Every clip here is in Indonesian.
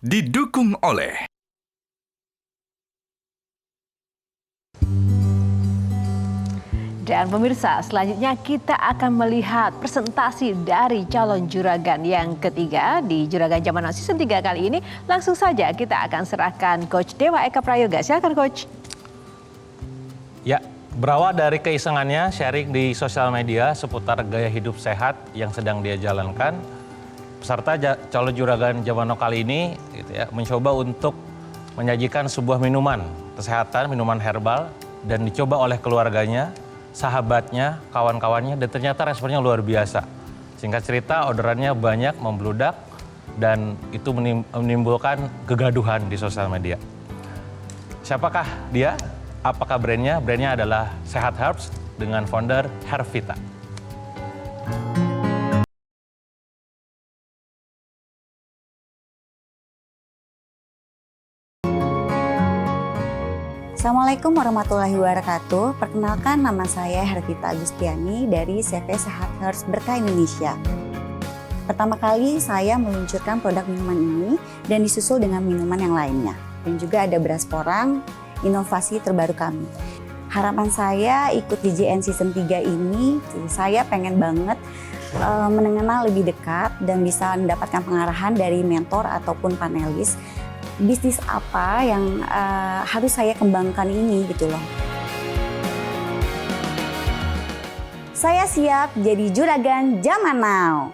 didukung oleh Dan pemirsa, selanjutnya kita akan melihat presentasi dari calon juragan yang ketiga di Juragan Zaman Now Season 3 kali ini. Langsung saja kita akan serahkan Coach Dewa Eka Prayoga. Silakan Coach. Ya, berawal dari keisengannya sharing di sosial media seputar gaya hidup sehat yang sedang dia jalankan, peserta calon juragan Zaman Now kali ini mencoba untuk menyajikan sebuah minuman kesehatan, minuman herbal, dan dicoba oleh keluarganya, sahabatnya, kawan-kawannya, dan ternyata responnya luar biasa. Singkat cerita, orderannya banyak, membludak, dan itu menimbulkan kegaduhan di sosial media. Siapakah dia? Apakah brandnya? Brandnya adalah Sehat Herbs dengan founder Hervita. Assalamualaikum warahmatullahi wabarakatuh. Perkenalkan, nama saya Hervita Agustiani dari CV Sehat Herbs Berkah Indonesia. Pertama kali saya meluncurkan produk minuman ini dan disusul dengan minuman yang lainnya. Dan juga ada beras porang, inovasi terbaru kami. Harapan saya ikut di JN Season 3 ini, saya pengen banget mengenal lebih dekat dan bisa mendapatkan pengarahan dari mentor ataupun panelis. Bisnis apa yang harus saya kembangkan ini gitu loh. Saya siap jadi juragan Zaman Now.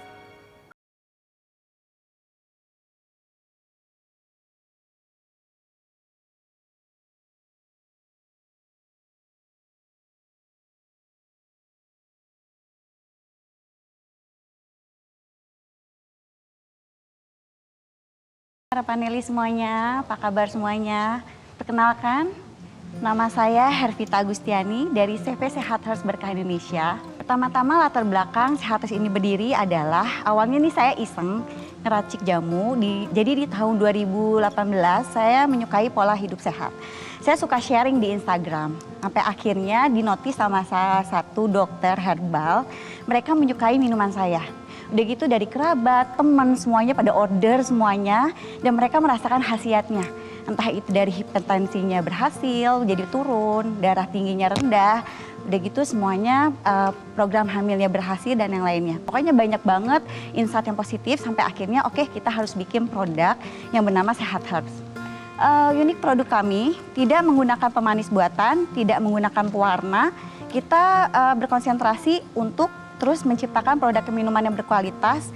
Para panelis semuanya, apa kabar semuanya? Perkenalkan, nama saya Hervita Agustiani dari CV Sehat Herbs Berkah Indonesia. Pertama-tama latar belakang Sehat Herbs ini berdiri adalah awalnya nih saya iseng ngeracik jamu. Jadi di tahun 2018 saya menyukai pola hidup sehat. Saya suka sharing di Instagram. Sampai akhirnya dinotis sama salah satu dokter herbal, mereka menyukai minuman saya. Udah gitu dari kerabat, teman semuanya pada order semuanya dan mereka merasakan khasiatnya. Entah itu dari hipertensinya berhasil, jadi turun, darah tingginya rendah. Udah gitu semuanya program hamilnya berhasil dan yang lainnya. Pokoknya banyak banget insight yang positif sampai akhirnya oke, kita harus bikin produk yang bernama Sehat Herbs. Unik produk kami tidak menggunakan pemanis buatan, tidak menggunakan pewarna. Kita berkonsentrasi untuk terus menciptakan produk minuman yang berkualitas,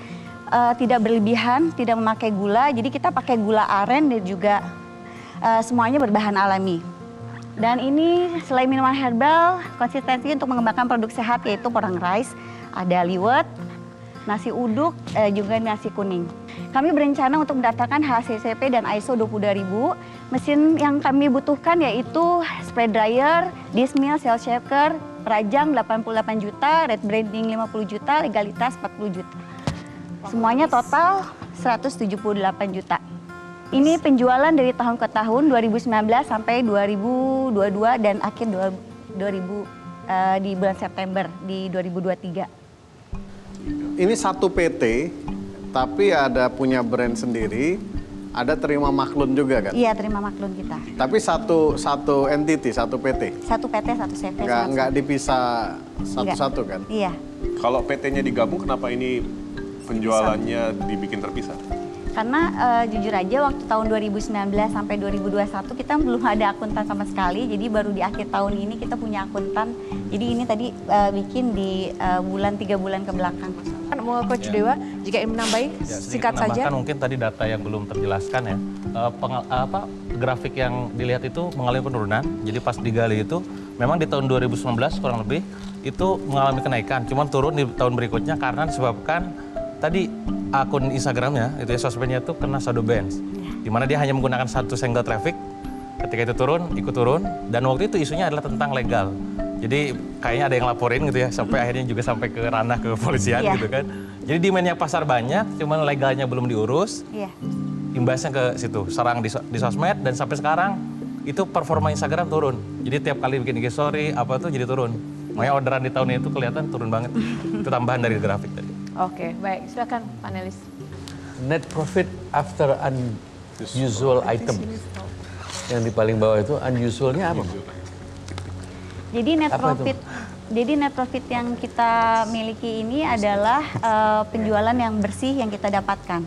tidak berlebihan, tidak memakai gula. Jadi kita pakai gula aren dan juga semuanya berbahan alami. Dan ini selain minuman herbal, konsistensi untuk mengembangkan produk sehat yaitu porang rice, ada liwet, nasi uduk, juga nasi kuning. Kami berencana untuk mendaftarkan HACCP dan ISO 22000. Mesin yang kami butuhkan yaitu spray dryer, disc mill, cell shaker, perajang 88 juta, red branding 50 juta, legalitas 40 juta. Semuanya total 178 juta. Ini penjualan dari tahun ke tahun 2019 sampai 2022 dan akhir 2000 di bulan September di 2023. Ini satu PT, tapi ada punya brand sendiri, ada terima maklun juga kan? Iya, terima maklun kita. Tapi satu entity, satu PT? Satu PT, satu CV. Nggak dipisah satu-satu kan? Iya. Kalau PT-nya digabung, kenapa ini penjualannya dibikin terpisah? Karena jujur aja waktu tahun 2019 sampai 2021 kita belum ada akuntan sama sekali. Jadi baru di akhir tahun ini kita punya akuntan. Jadi ini tadi bikin di 3 bulan ke belakang. Mau Coach Dewa, jika ingin menambahi, singkat saja. Mungkin tadi data yang belum terjelaskan ya. Grafik yang dilihat itu mengalami penurunan. Jadi pas digali itu, memang di tahun 2019 kurang lebih itu mengalami kenaikan. Cuman turun di tahun berikutnya karena disebabkan tadi akun Instagramnya, itu ya sosmednya itu kena shadow ban. Dimana dia hanya menggunakan satu single traffic. Ketika itu turun, ikut turun. Dan waktu itu isunya adalah tentang legal. Jadi kayaknya ada yang laporin gitu ya, sampai akhirnya juga sampai ke ranah kepolisian gitu kan. Jadi demandnya pasar banyak, cuman legalnya belum diurus. Imbasnya ke situ, serang di sosmed dan sampai sekarang itu performa Instagram turun. Jadi tiap kali bikin IG story, apa tuh jadi turun. Makanya orderan di tahun ini tuh kelihatan turun banget. Itu tambahan dari grafik tadi. Oke, baik. Silakan panelis. Net profit after usual item. Yang di paling bawah itu unusualnya apa? Jadi net Apa profit. Jadi net profit yang kita miliki ini adalah penjualan yang bersih yang kita dapatkan.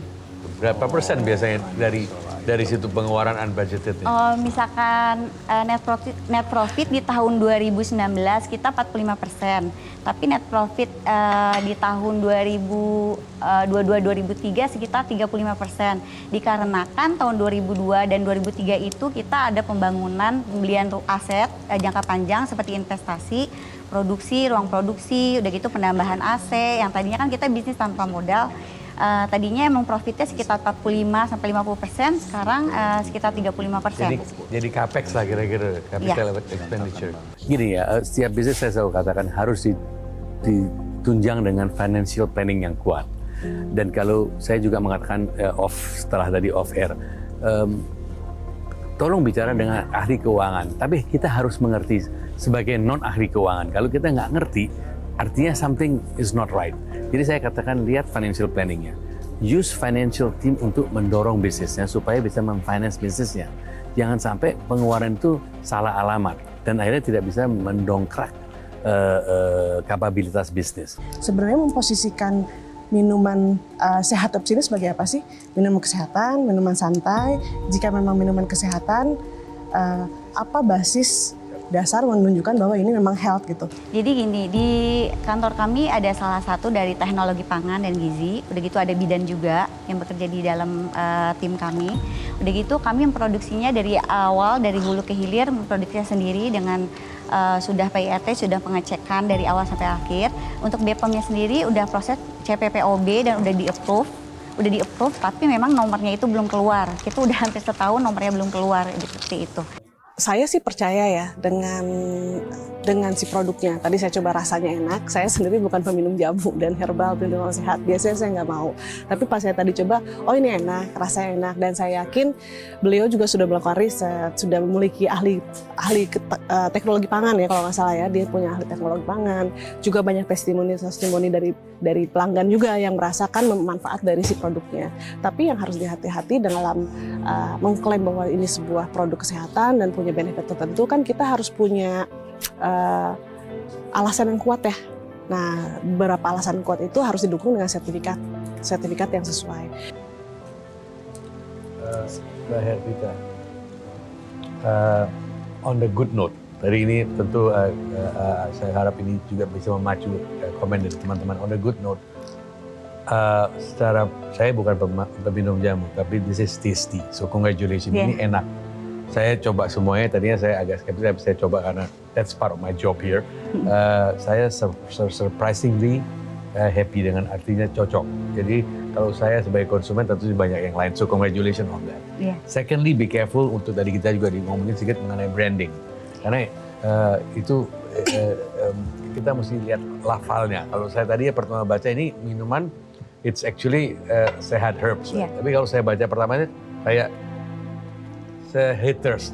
Berapa persen biasanya dari situ pengeluaran unbudgeted? Misalkan net profit di tahun 2019 kita 45%, tapi net profit di tahun 2022-2023 sekitar 35%. Dikarenakan tahun 2002 dan 2003 itu kita ada pembangunan pembelian aset jangka panjang seperti investasi, produksi, ruang produksi, udah gitu penambahan AC yang tadinya kan kita bisnis tanpa modal. Tadinya emang profitnya sekitar 45-50%, sekarang sekitar 35%. Jadi capex lah kira-kira, capital expenditure. Gini ya, setiap bisnis saya selalu katakan harus ditunjang dengan financial planning yang kuat. Dan kalau saya juga mengatakan setelah tadi off air, tolong bicara dengan ahli keuangan. Tapi kita harus mengerti sebagai non ahli keuangan. Kalau kita nggak ngerti, artinya something is not right. Jadi saya katakan lihat financial planningnya. Use financial team untuk mendorong bisnisnya supaya bisa memfinance bisnisnya. Jangan sampai pengeluaran itu salah alamat dan akhirnya tidak bisa mendongkrak kapabilitas bisnis. Sebenarnya memposisikan minuman sehat Herbs ini sebagai apa sih? Minuman kesehatan, minuman santai. Jika memang minuman kesehatan, apa basis dasar menunjukkan bahwa ini memang health gitu? Jadi gini, di kantor kami ada salah satu dari teknologi pangan dan gizi. Udah gitu ada bidan juga yang bekerja di dalam tim kami. Udah gitu kami memproduksinya dari awal, dari hulu ke hilir, memproduksinya sendiri dengan sudah PIRT, sudah pengecekan dari awal sampai akhir. Untuk BPOM-nya sendiri udah proses CPPOB dan udah di-approve, tapi memang nomornya itu belum keluar. Kita udah hampir setahun nomornya belum keluar, seperti itu. Saya sih percaya ya dengan si produknya. Tadi saya coba rasanya enak. Saya sendiri bukan peminum jamu dan herbal, minuman sehat. Biasanya saya nggak mau. Tapi pas saya tadi coba, oh ini enak, rasanya enak. Dan saya yakin beliau juga sudah melakukan riset, sudah memiliki ahli teknologi pangan ya kalau nggak salah ya. Dia punya ahli teknologi pangan. Juga banyak testimoni dari pelanggan juga yang merasakan manfaat dari si produknya. Tapi yang harus dihati-hati dalam mengklaim bahwa ini sebuah produk kesehatan dan punya benefit tertentu, kan kita harus punya alasan yang kuat ya. Nah, beberapa alasan kuat itu harus didukung dengan sertifikat yang sesuai. Mbak Hervita, on the good note, hari ini tentu saya harap ini juga bisa memacu komen dari teman-teman. On the good note, secara saya bukan peminum jamu, tapi this is tasty, so congratulations, ini enak. Saya coba semuanya, tadinya saya agak skeptis, tapi saya coba karena that's part of my job here. Saya surprisingly happy dengan artinya cocok. Jadi kalau saya sebagai konsumen tentu banyak yang lain, so congratulations on that. Secondly, be careful untuk tadi kita juga ngomongin sedikit mengenai branding. Karena itu kita mesti lihat lafalnya. Kalau saya tadi pertama baca ini minuman, it's actually sehat herbs. Tapi kalau saya baca pertamanya kayak haters,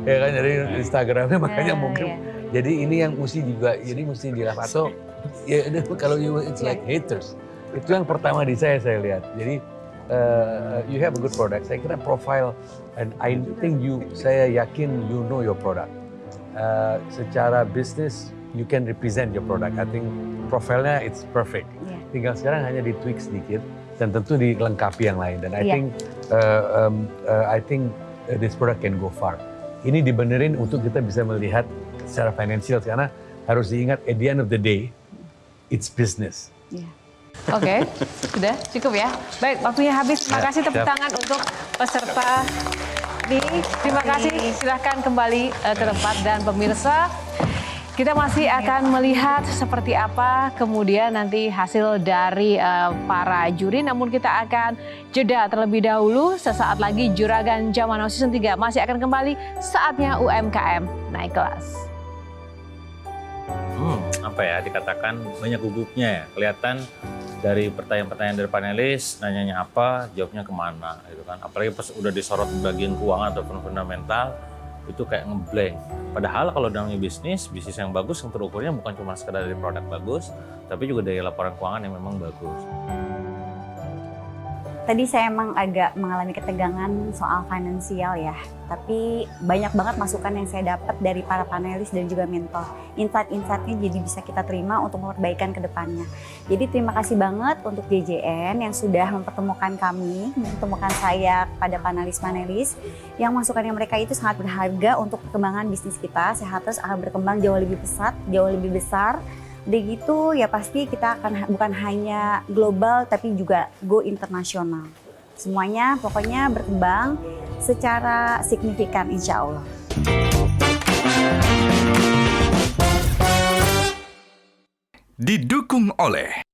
ya kan, dari Instagramnya makanya mungkin. Jadi ini yang mesti juga, jadi mesti dilafal. Atau ya kalau it's like haters, itu yang pertama di saya lihat. Jadi you have a good product. Saya kira profile, and I think saya yakin you know your product. Secara bisnis, you can represent your product. I think profilnya it's perfect. Tinggal sekarang hanya ditweak sedikit dan tentu dilengkapi yang lain. Dan I think this product can go far. Ini dibenerin untuk kita bisa melihat secara finansial, karena harus diingat at the end of the day, it's business. Oke, sudah cukup ya. Baik, waktunya habis. Terima kasih tepuk tangan untuk peserta ini. Terima kasih. Silahkan kembali ke tempat, dan pemirsa, kita masih akan melihat seperti apa kemudian nanti hasil dari para juri. Namun kita akan jeda terlebih dahulu. Sesaat lagi Juragan Zaman Now Season 3 masih akan kembali. Saatnya UMKM naik kelas. Apa ya, dikatakan banyak gugupnya ya. Kelihatan dari pertanyaan-pertanyaan dari panelis, nanyanya apa, jawabnya kemana gitu kan. Apalagi pas udah disorot bagian keuangan ataupun fundamental, itu kayak ngeblank. Padahal kalau dalamnya bisnis yang bagus, yang terukurnya bukan cuma sekedar dari produk bagus, tapi juga dari laporan keuangan yang memang bagus. Tadi saya emang agak mengalami ketegangan soal finansial ya, tapi banyak banget masukan yang saya dapat dari para panelis dan juga mentor. Insight-insightnya jadi bisa kita terima untuk memperbaikan ke depannya. Jadi terima kasih banget untuk JJN yang sudah mempertemukan kami, mempertemukan saya kepada panelis-panelis yang masukannya mereka itu sangat berharga untuk perkembangan bisnis kita. Sehaters akan berkembang jauh lebih pesat, jauh lebih besar. Udah gitu ya pasti kita akan bukan hanya global tapi juga go internasional. Semuanya pokoknya berkembang secara signifikan insya Allah. Didukung oleh